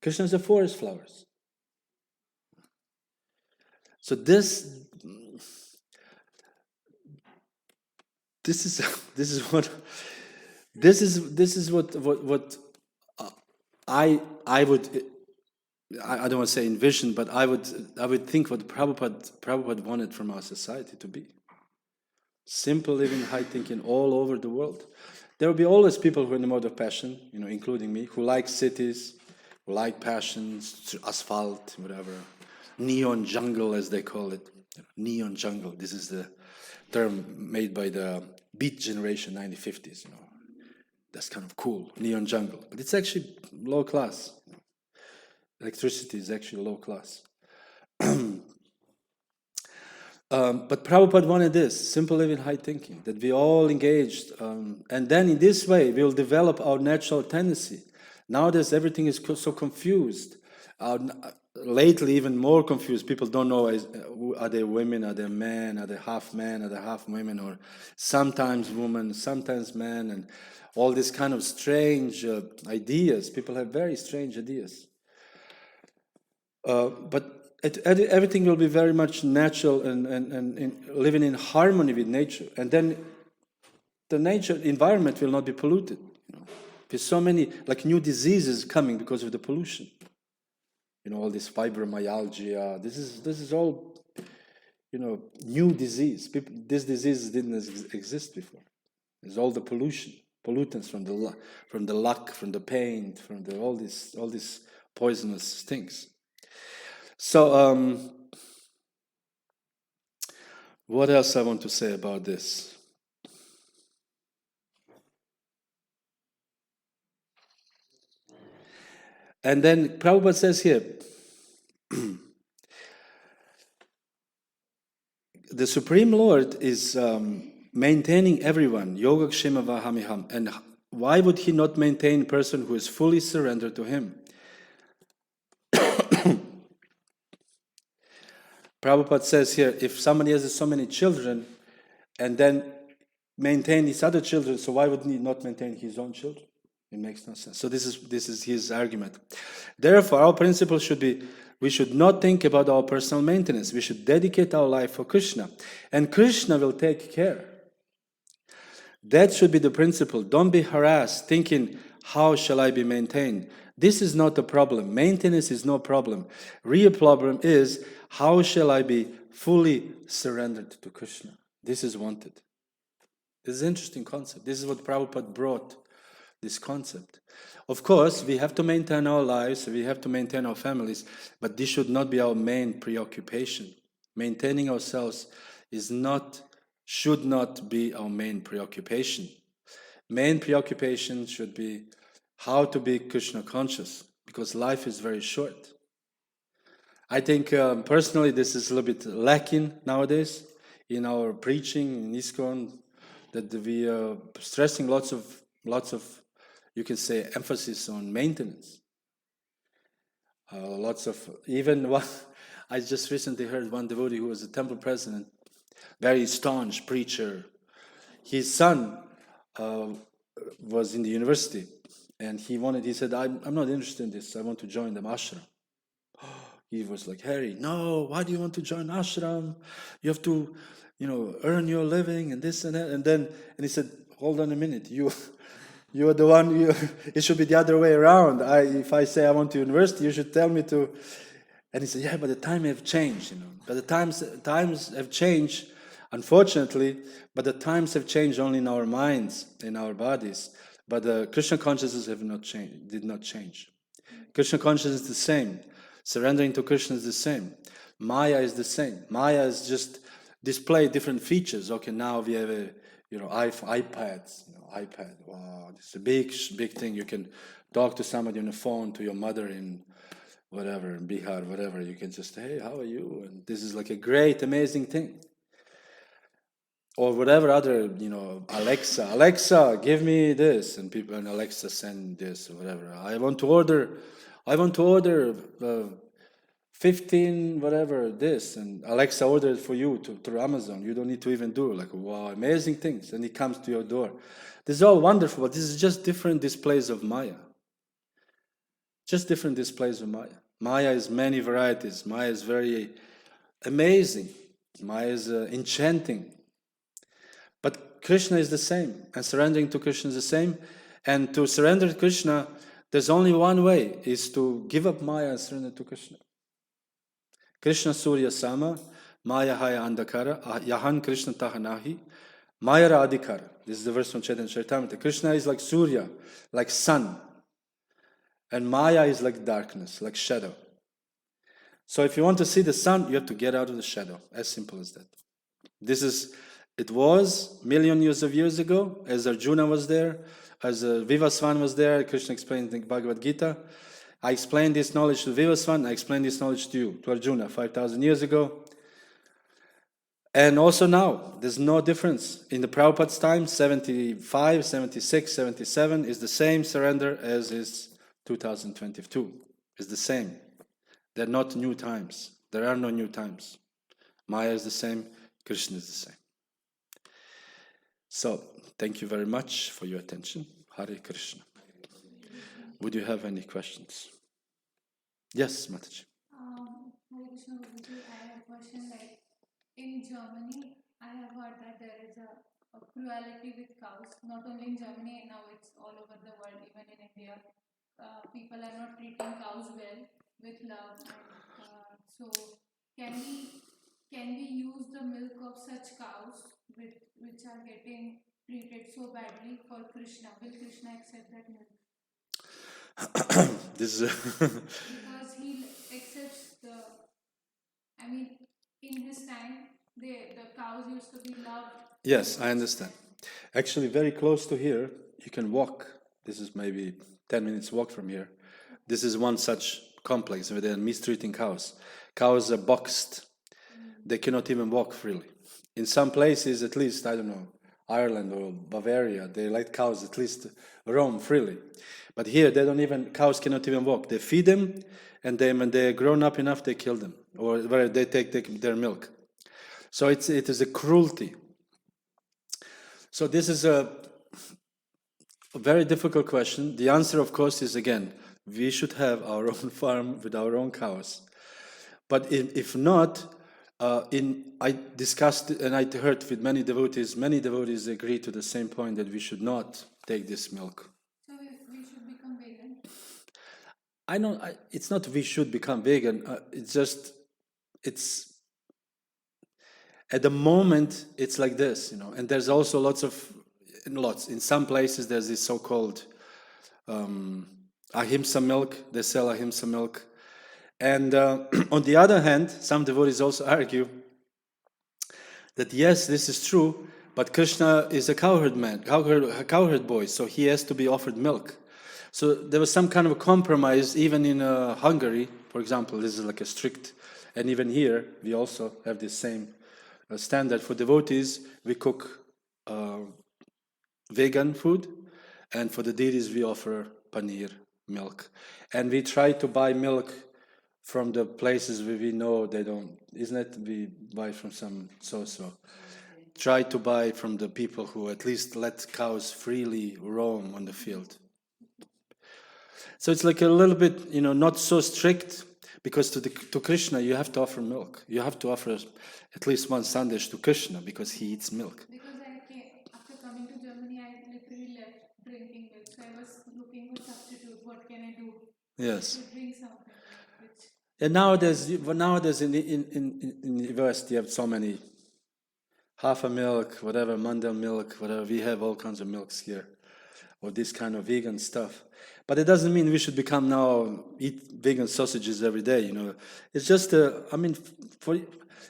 Krishna is the forest flowers. So this is what I would. I don't want to say envision, but I would think what Prabhupada wanted from our society to be. Simple living, high thinking all over the world. There will be always people who are in the mode of passion, including me, who like cities, who like passions, asphalt, whatever. Neon jungle, as they call it. Neon jungle. This is the term made by the Beat generation, 1950s. That's kind of cool. Neon jungle. But it's actually low class. Electricity is actually low class. But Prabhupada wanted this, simple living, high thinking, that we all engaged. And then in this way, we will develop our natural tendency. Nowadays, everything is so confused. Lately, even more confused. People don't know, are they women, are they men, are they half women, or sometimes women, sometimes men, and all these kind of strange ideas. People have very strange ideas. But everything will be very much natural and living in harmony with nature. And then the nature environment will not be polluted. There's so many new diseases coming because of the pollution. All this fibromyalgia. This is all new disease. This disease didn't exist before. There's all the pollutants from the luck, from the paint, from all these poisonous things. So, what else I want to say about this? And then Prabhupada says here, the Supreme Lord is maintaining everyone, Yogakshema Vahamiham. And why would he not maintain a person who is fully surrendered to him? Prabhupada says here, if somebody has so many children and then maintain his other children, so why would he not maintain his own children? It makes no sense. So this is his argument. Therefore, our principle should be, we should not think about our personal maintenance. We should dedicate our life for Krishna. And Krishna will take care. That should be the principle. Don't be harassed thinking, how shall I be maintained? This is not a problem. Maintenance is no problem. Real problem is, how shall I be fully surrendered to Krishna? This is wanted. This is an interesting concept. This is what Prabhupada brought, this concept. Of course, we have to maintain our lives, we have to maintain our families, but this should not be our main preoccupation. Maintaining ourselves should not be our main preoccupation. main preoccupation should be how to be Krishna conscious, because life is very short. I think personally this is a little bit lacking nowadays in our preaching in ISKCON, that we are stressing lots of, you can say, emphasis on maintenance. Lots of, even one, I just recently heard one devotee who was a temple president, very staunch preacher. His son was in the university, and he said, I'm not interested in this, I want to join the ashram. He was like, Harry, no, why do you want to join ashram? You have to, earn your living and this and that. And he said, hold on a minute, you are the one, it should be the other way around. If I say I want to university, you should tell me to. And he said, yeah, but the times have changed, But the times have changed, unfortunately, but the times have changed only in our minds, in our bodies. But the Krishna consciousness did not change. Krishna consciousness is the same. Surrendering to Krishna is the same. Maya is the same. Maya is just display different features. Okay, now we have iPads. iPad. Wow, it's a big thing. You can talk to somebody on the phone, to your mother in whatever, in Bihar, whatever. You can just, hey, how are you? And this is like a great, amazing thing. Or whatever other, Alexa, give me this, and Alexa send this or whatever. I want to order 15 whatever this, and Alexa ordered for you through Amazon. You don't need to even do it. Like, wow, amazing things, and it comes to your door. This is all wonderful, but this is just different displays of Maya. Just different displays of Maya. Maya is many varieties. Maya is very amazing. Maya is enchanting. But Krishna is the same, and surrendering to Krishna is the same. And to surrender to Krishna, there's only one way, is to give up Maya and surrender to Krishna. Krishna Surya Sama, Maya Haya Andakara, Yahan Krishna Tahanahi, Maya Radhikara. This is the verse from Chaitanya Charitamrita. Krishna is like Surya, like sun. And Maya is like darkness, like shadow. So if you want to see the sun, you have to get out of the shadow. As simple as that. It was million years ago, as Arjuna was there, as Vivasvan was there. Krishna explained in the Bhagavad Gita. I explained this knowledge to Vivasvan, I explained this knowledge to you, to Arjuna, 5,000 years ago. And also now, there's no difference. In the Prabhupada's time, 75, 76, 77 is the same surrender as is 2022. It's the same. They're not new times. There are no new times. Maya is the same, Krishna is the same. So, thank you very much for your attention. Hare Krishna. Would you have any questions? Yes, Mataji. Hare Krishna, I have a question. Like, in Germany, I have heard that there is a cruelty with cows. Not only in Germany, now it's all over the world, even in India. People are not treating cows well with love. And so, can we use the milk of such cows which are getting treated so badly for Krishna? Will Krishna accept that milk? This is because he accepts in his time, the cows used to be loved. Yes, I understand. Actually, very close to here, you can walk. This is maybe 10 minutes walk from here. This is one such complex where they are mistreating cows. Cows are boxed. They cannot even walk freely. In some places, at least, I don't know, Ireland or Bavaria, they let cows at least roam freely. But here, cows cannot even walk. They feed them, and then when they're grown up enough, they kill them, or they take their milk. So it is a cruelty. So this is a very difficult question. The answer, of course, is again, we should have our own farm with our own cows. But if not, I discussed and I heard with many devotees agree to the same point that we should not take this milk. So we should become vegan? It's not we should become vegan. It's at the moment it's like this, and there's also in some places there's this so-called ahimsa milk. They sell ahimsa milk. And on the other hand, some devotees also argue that yes, this is true, But Krishna is a cowherd man, cowherd boy, so he has to be offered milk. So there was some kind of a compromise, even in Hungary, for example. This is like a strict, and even here we also have the same standard for devotees. We cook vegan food, and for the deities we offer paneer, milk, and we try to buy milk from the places where we know they don't. Isn't it? We buy from some so-so. Try to buy from the people who at least let cows freely roam on the field. So it's like a little bit, not so strict, because to Krishna you have to offer milk. You have to offer at least one sandesh to Krishna because he eats milk. Because after coming to Germany, I literally left drinking milk. So I was looking for substitute. What can I do? Yes. To drink something. And nowadays in the West you have so many half a milk, whatever, mandel milk, whatever. We have all kinds of milks here, or this kind of vegan stuff. But it doesn't mean we should become now eat vegan sausages every day. It's just in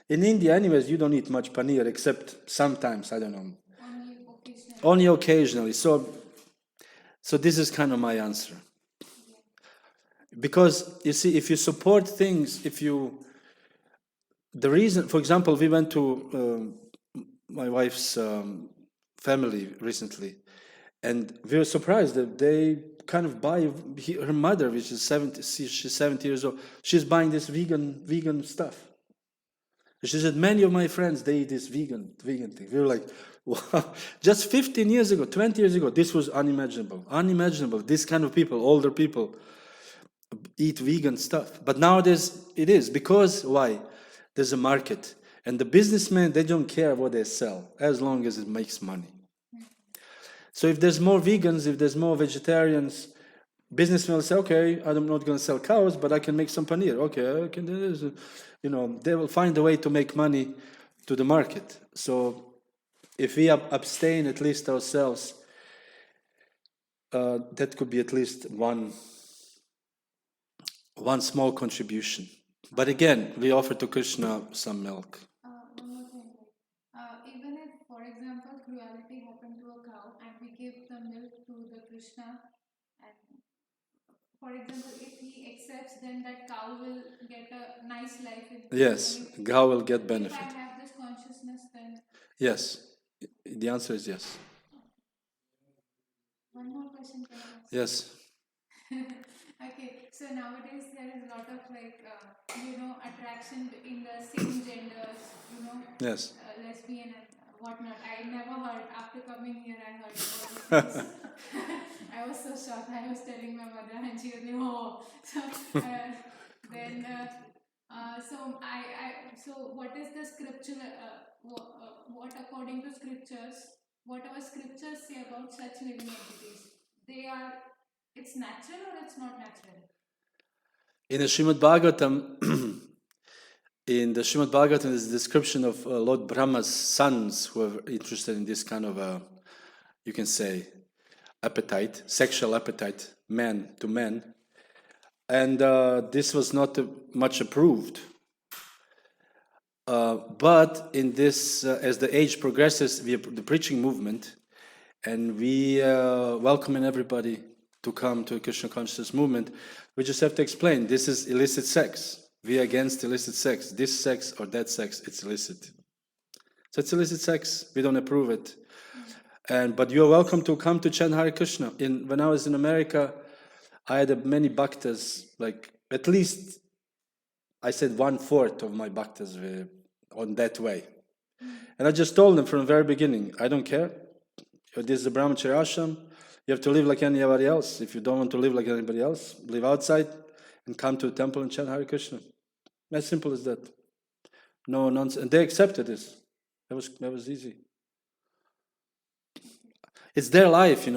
India, anyways, you don't eat much paneer except sometimes. I don't know. Only occasionally. So this is kind of my answer. Because you see, if you support things, the reason, for example, we went to my wife's family recently, and we were surprised that they kind of buy her mother, which is 70. She's 70 years old. She's buying this vegan stuff. She said, many of my friends, they eat this vegan thing. We were like, wow. Just 15 years ago, 20 years ago, this was unimaginable. This kind of people, older people, eat vegan stuff. But nowadays it is. Because why? There's a market. And the businessmen, they don't care what they sell, as long as it makes money. So if there's more vegans, if there's more vegetarians, businessmen will say, okay, I'm not going to sell cows, but I can make some paneer. Okay, I can do this. They will find a way to make money to the market. So if we abstain at least ourselves, that could be at least one small contribution. But again, we offer to Krishna some milk. One more thing. Even if, for example, cruelty happened to a cow and we give the milk to the Krishna, and for example, if he accepts, then that cow will get a nice life. Yes, cow will get benefit. If I have this consciousness, then... Yes, the answer is yes. One more question, can I ask? Yes. Okay, so nowadays there is a lot of attraction in the same genders, Yes. Lesbian and whatnot. I never heard. After coming here, I heard about this. I was so shocked. I was telling my mother, and she was like, "Oh." So then, so what is the scripture? What according to scriptures, what our scriptures say about such living entities? It's natural or it's not natural? In the Srimad Bhagavatam, is a description of Lord Brahma's sons who are interested in this kind of, you can say, appetite, sexual appetite, man to man. And this was not much approved. But in this, as the age progresses, we have the preaching movement, and we welcoming everybody to come to a Krishna consciousness movement. We just have to explain, this is illicit sex. We are against illicit sex. This sex or that sex, it's illicit. So it's illicit sex. We don't approve it. But you are welcome to come to chant Hare Krishna. When I was in America, I had many bhaktas, like at least, I said 1/4 of my bhaktas were on that way. And I just told them from the very beginning, I don't care. This is a brahmacharya ashram. You have to live like anybody else. If you don't want to live like anybody else, live outside and come to the temple and chant Hare Krishna. As simple as that. No nonsense. And they accepted this. That was easy. It's their life,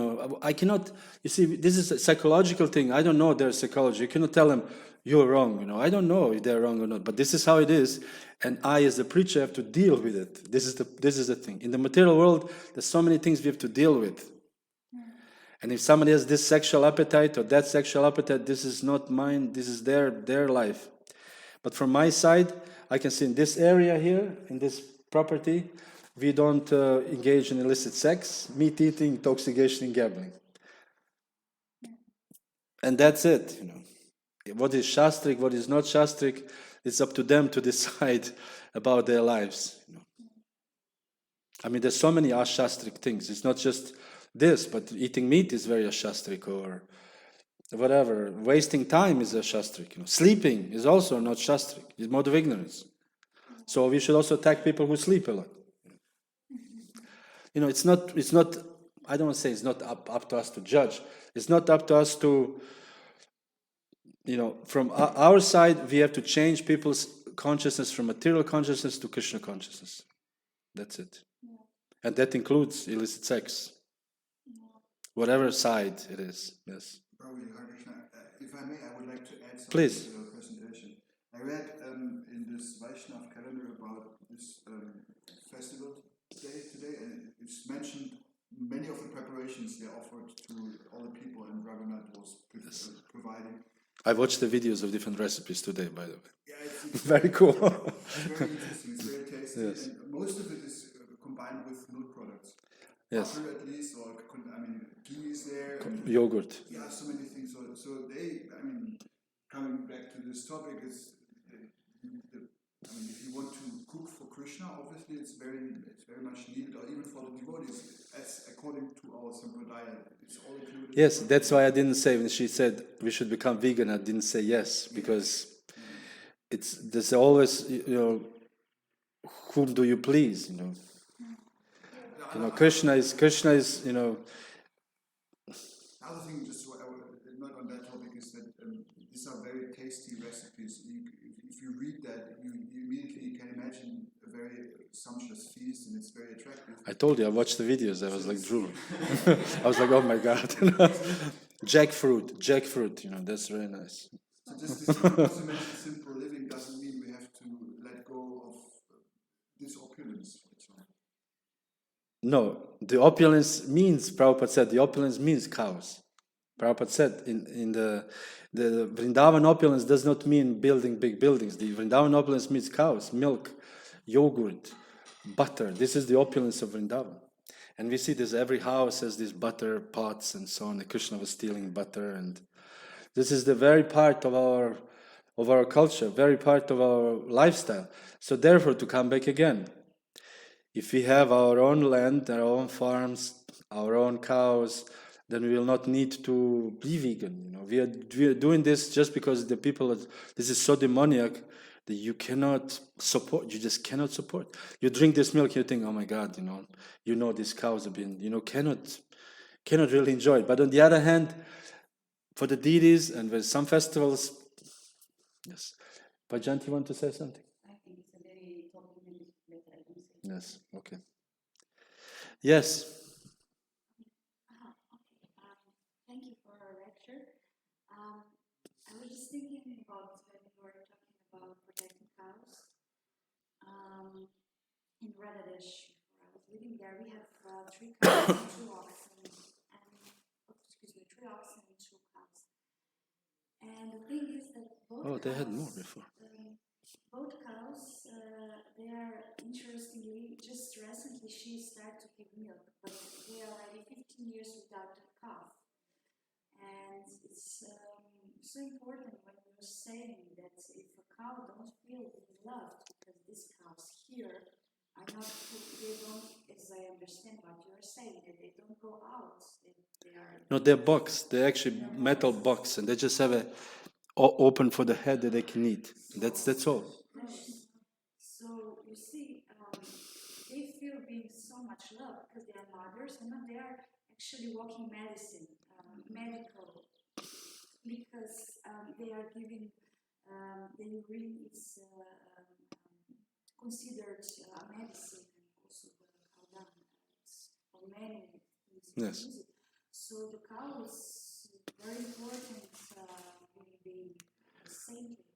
I cannot, you see, this is a psychological thing. I don't know their psychology. You cannot tell them, you're wrong, I don't know if they're wrong or not, but this is how it is. And I, as a preacher, have to deal with it. This is the thing. In the material world, there's so many things we have to deal with. And if somebody has this sexual appetite or that sexual appetite, this is not mine, this is their life. But from my side, I can see in this area here, in this property, we don't engage in illicit sex, meat eating, intoxication, and gambling. And that's it, you know. What is Shastrik, what is not Shastrik, it's up to them to decide about their lives. You know. I mean, there's so many ashastric things. It's not just this, but eating meat is very ashastric, or whatever. Wasting time is ashastric. You know. Sleeping is also not shastric. It's mode of ignorance. So we should also attack people who sleep a lot. You know, it's not, I don't want to say it's not up to us to judge. It's not up to us to, you know, from our side, we have to change people's consciousness from material consciousness to Krishna consciousness. That's it. Yeah. And that includes illicit sex. Yeah. Whatever side it is, yes. If I may, I would like to add something Please. to your presentation. I read in this Vaishnav calendar about this festival today, and it's mentioned many of the preparations they offered to all the people, and Raghunath was providing. I watched the videos of different recipes today, by the way. Yeah, it's very cool. It's very interesting. It's very tasty, yes. And most of it is combined with milk products. Yes. Butter at least, or I mean, ghee is there. And yogurt. Yeah, so many things. So they, I mean, coming back to this topic is, I mean, if you want to cook for Krishna, obviously it's very much needed, or even for the devotees, as according to our sampradaya, it's all included. Yes, that's why I didn't say when she said we should become vegan. I didn't say yes because there's always, you know, whom do you please, you know. You know, Krishna is, you know. The other thing, just not on that topic, is that these are very tasty recipes. If you read that, you immediately can imagine a very sumptuous feast, and it's very attractive. I told you, I watched the videos. I was like drooling. I was like, oh my god, jackfruit. You know, that's very nice. So this also mentioned simple living doesn't mean we have to let go of this opulence. No, the opulence means, Prabhupada said, the opulence means cows. Prabhupada said in the Vrindavan opulence does not mean building big buildings. The Vrindavan opulence means cows, milk, yogurt, butter. This is the opulence of Vrindavan. And we see this, every house has these butter pots and so on. And Krishna was stealing butter, and this is the very part of our culture, very part of our lifestyle. So therefore, to come back again, if we have our own land, our own farms, our own cows, then we will not need to be vegan. You know, we are doing this just because the people, this is so demoniac that you cannot support. You just cannot support. You drink this milk, you think, oh my God, you know these cows have been, cannot really enjoy it. But on the other hand, for the deities and with some festivals, yes. Bhajanti, you want to say something? I think it's a very complimentary letter. I don't say. Yes, okay. Yes. Okay. Thank you for our lecture. I was just thinking about when you were talking about protecting cows. In Bangladesh, where I was living there, we have 3 cows and 2 oxen, and 3 oxen and 2 cows. And the thing is that both they cows, had more before. Both cows, they are interestingly, just recently she started to give milk, but they are already 15 years without a calf. And it's so important when you're saying that if a cow don't feel loved, because these cows here are not, they don't, as I understand what you're saying, that they don't go out. They are. No, they're boxed. They're actually metal box, and they just have a open for the head that they can eat. That's all. So you see, they feel being so much loved because they are mothers, and they are actually walking medicine, medical, because they are giving the urine is considered medicine, and also the cow dung for many things. Yes. So the cow is very important in being saintly.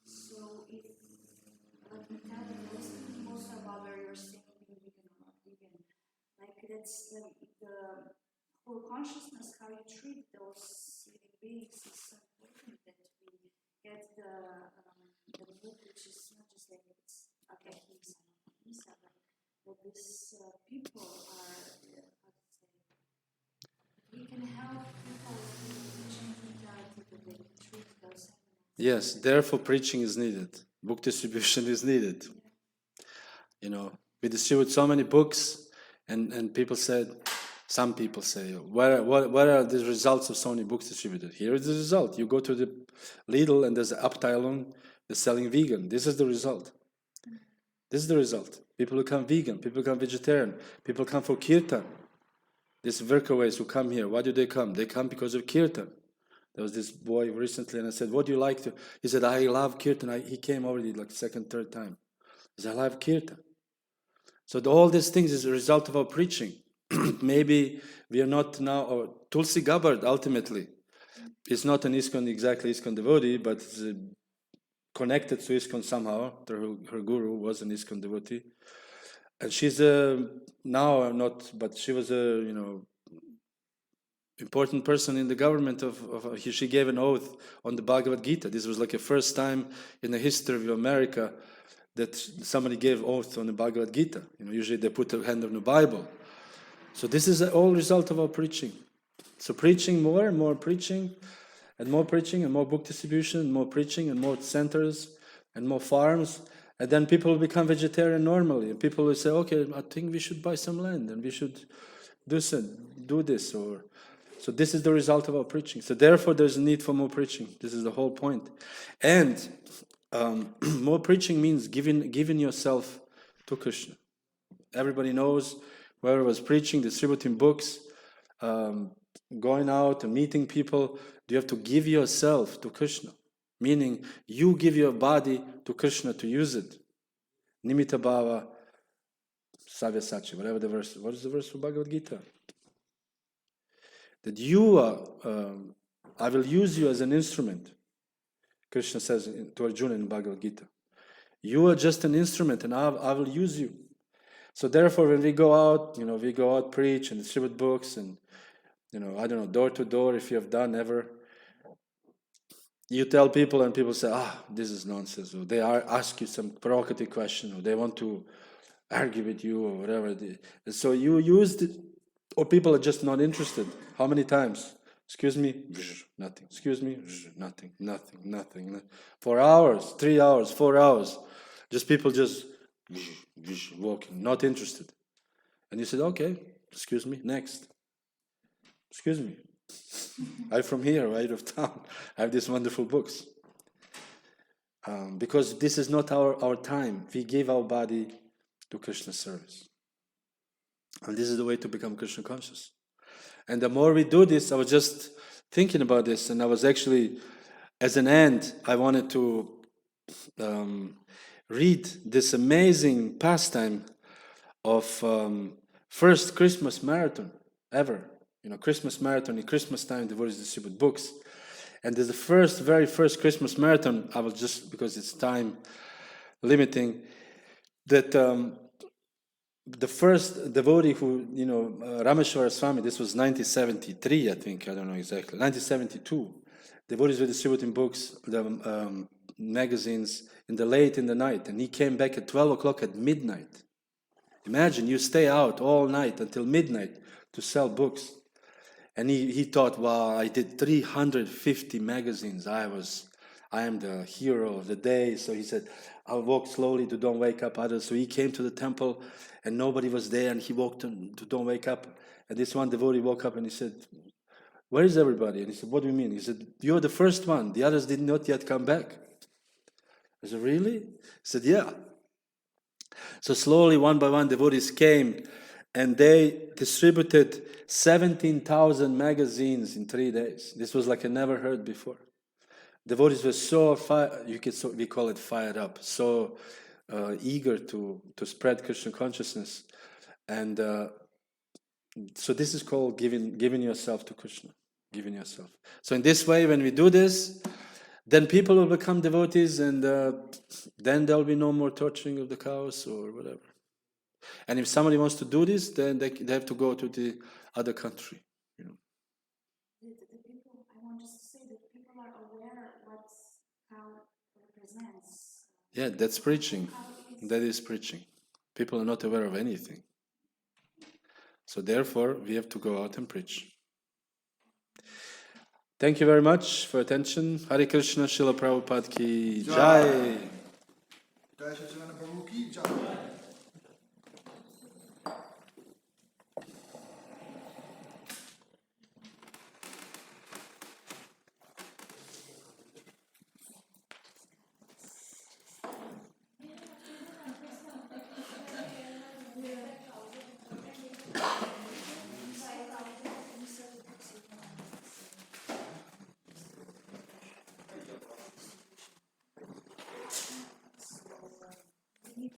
So if I was thinking also about where you're saying being vegan or not vegan, like that's the whole consciousness, how you treat those living beings is so important that we get the book, which is not just like it's ahimsa, but that these people are, how to say, we can help people to change mentality, that they can treat those animals. Yes, therefore preaching is needed. Book distribution is needed. You know, we distribute so many books, and people said, some people say, what are the results of so many books distributed? Here is the result. You go to the Lidl and there's an Abteilung, they're selling vegan. This is the result. This is the result. People become vegan, people become vegetarian, people come for kirtan. These workaways who come here, why do they come? They come because of kirtan. There was this boy recently, and I said, what do you like to? He said, I love kirtan. He came already like second, third time. He said, I love kirtan. So all these things is a result of our preaching. Maybe we are not now, or Tulsi Gabbard ultimately is not an ISKCON, exactly ISKCON devotee, but is connected to ISKCON somehow. Her guru was an ISKCON devotee. And she's now not, but she was a, important person in the government she gave an oath on the Bhagavad Gita. This was like a first time in the history of America that somebody gave oath on the Bhagavad Gita. Usually they put their hand on the Bible. So this is all result of our preaching. So preaching more and more preaching, and more preaching and more book distribution, and more preaching and more centers and more farms, and then people will become vegetarian normally, and people will say, okay, I think we should buy some land and we should do this. So this is the result of our preaching. So therefore there's a need for more preaching. This is the whole point. And more preaching means giving yourself to Krishna. Everybody knows, whoever was preaching, distributing books, going out and meeting people, you have to give yourself to Krishna. Meaning, you give your body to Krishna to use it. Nimitta bhava savyasachi, whatever the verse. What is the verse for Bhagavad Gita? That you are, I will use you as an instrument. Krishna says to Arjuna in Bhagavad Gita. You are just an instrument and I will use you. So therefore when we go out, preach and distribute books and, I don't know, door to door, if you have done ever, you tell people and people say, this is nonsense, or they ask you some provocative question, or they want to argue with you, or whatever. And so you used it, or people are just not interested. How many times? Excuse me, nothing. Excuse me, nothing. For hours, 3 hours, 4 hours, just people just walking, not interested. And you said, okay, excuse me, next. Excuse me. I'm from here, right of town. I have these wonderful books. Because this is not our time. We give our body to Krishna's service. And this is the way to become Krishna conscious. And the more we do this, I was just thinking about this, and I was actually, as an end, I wanted to read this amazing pastime of first Christmas marathon ever. Christmas marathon, in Christmas time, devotees distribute books. And there's the very first Christmas marathon, I will just, because it's time limiting, that the first devotee who, Rameshwara Swami, this was 1973, I think, I don't know exactly, 1972. Devotees were distributing books, the magazines, in the night, and he came back at 12 o'clock at midnight. Imagine, you stay out all night until midnight to sell books. And he thought, wow, I did 350 magazines. I am the hero of the day. So he said, I'll walk slowly to don't wake up others. So he came to the temple and nobody was there, and he walked to don't wake up. And this one devotee woke up and he said, where is everybody? And he said, what do you mean? He said, you're the first one. The others did not yet come back. I said, really? He said, yeah. So slowly, one by one, devotees came, and they distributed 17,000 magazines in 3 days. This was like I never heard before. Devotees were so we call it fired up, so eager to spread Krishna consciousness, and so this is called giving yourself to Krishna, giving yourself. So in this way, when we do this, then people will become devotees, and then there will be no more torturing of the cows or whatever. And if somebody wants to do this, then they have to go to the other country. The people, I want just to say that people are aware what cow represents. Yeah, that's preaching. That is preaching. People are not aware of anything. So therefore, we have to go out and preach. Thank you very much for attention. Hare Krishna, Srila Prabhupada ki jai. Jai Sacinandana Prabhu ki jai.